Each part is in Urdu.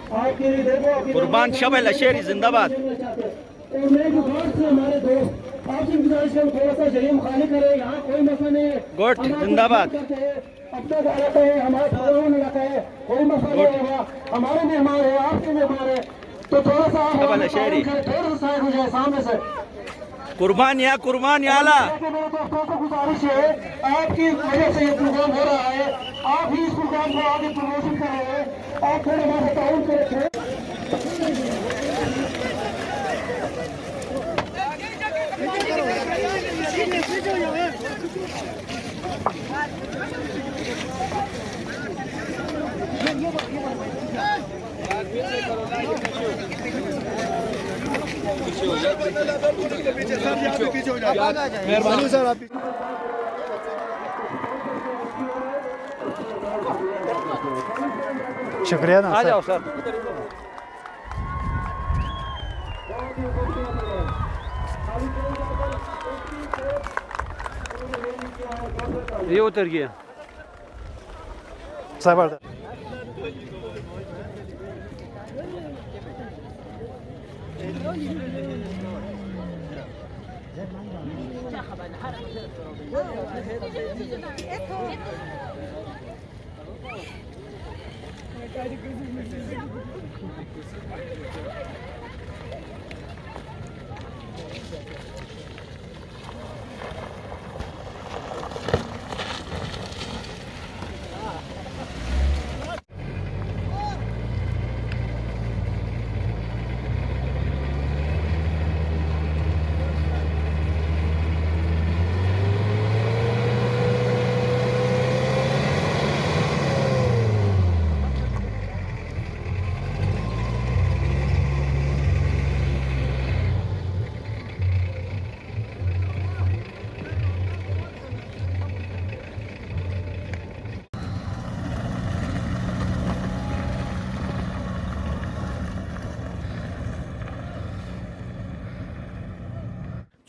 قربان شبہ لشیری زندہ باد. اور میں جو گارڈ سے ہمارے دوست آپ سے گزارش کروں تھوڑا سا شریف مخالف کرے. یہاں کوئی مسئلہ نہیں ہے. گوٹ زندہ باد. اپنا علاقہ ہے, ہمارا سارا علاقہ ہے, کوئی مسئلہ نہیں ہوگا. ہمارے مہمان ہے, آپ کے مہمان ہے, تو تھوڑا سا شبہ لشیری تھوڑا سا سائڈ ہو جائے سامنے سے. قربان یا اللہ. میرے دوستوں کو گزارش ہے, آپ کی وجہ سے یہ پروگرام ہو رہا ہے, آپ ہی اس پروگرام کو آگے پروموشن کر رہے ہیں, آپ تھوڑا ہمارا تعاون کریں. مہربانی سر آپ شکریہ. آ جاؤ سر. یہ اتر گیا صاحب.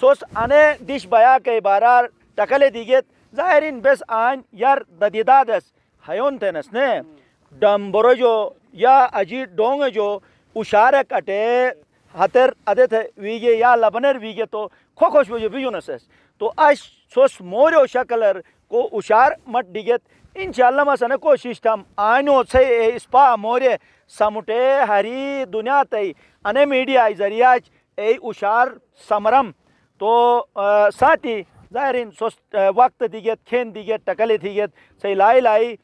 سوس انے دیش بیا کے بارار ٹکلے دیگت ظاہرین بس آن یار ددیدادس ہیون تنس نے ڈمبرو جو یا اجی ڈونگ جو اشارہ کٹے ہتر ادت ویگے یا لبنر ویگے تو خوش وجہ بیونسس تو اش سوس موریو شکلر کو اشار مٹ دیگت انشاءاللہ مسنے کوشش تھم آئنو سے اسپا مورے سمٹے ہری دنیا تی انے میڈیا ذریعہ اے اشار سمرم تو ساتھی ظاہرین سوس وقت دیگت کھین دیگت ٹکلے دیگت صحیح لائی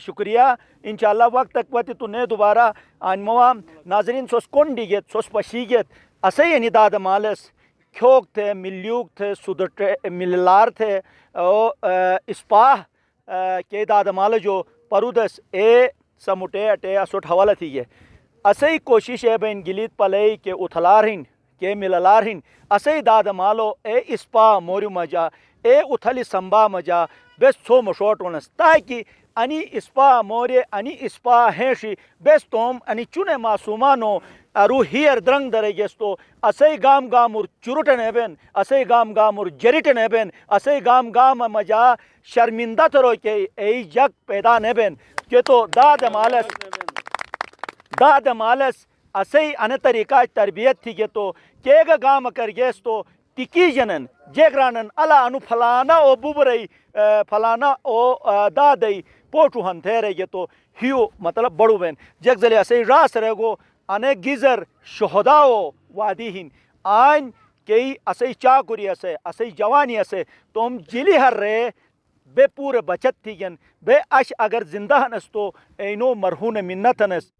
شکریہ انشاءاللہ وقت تک وقت تو نے دوبارہ آنموا ناظرین سوس کون دیگت سوس پشیگت اسے یعنی داد مالس کھوک تھے ملیوک تھے سودر مللار تھے اسپاہ کے داد مال جو پرودس اے سمٹے اٹے اسوٹ حوالہ تھی ہے اسے کوشش ہے بین گلیت پلے کے اتھلارہن کے مللارہن اسے داد مالو اے اسپا موریو مجا اے اتھلی سمبا مجا بیس سو مشوٹ ونس تاکہ انی اسپا موری انی اسپا ہیشی بیس توم انی چونے معصومانو ارو ہیر درنگ درے گیستو اسے گام گامور چروٹن ایبین اسے گام گامور جریٹن ایبین اسے گام گام مجا شرمندہ ترو کے ای جگ پیدا نیبین کہ تو داد مالس اسے ان طریقہ تربیت تھی کہ تو کیگا گام کر گیس تو تکی جنن جیگرانن الا انو فلانا او بوبرئی فلانا او دادئی پوٹو ہن تھے رہے تو ہیو مطلب بڑو بین جگ زلی اسے راس رہ گو انے گیزر شہداو وادی ہن آئین کئی اسے چاکوری اسے جوانی اسے تو ہم جلی ہر رہے بے پورے بچت تھی گن بے اش اگر زندہ ہنس تو اینو مرہون منت ہنس.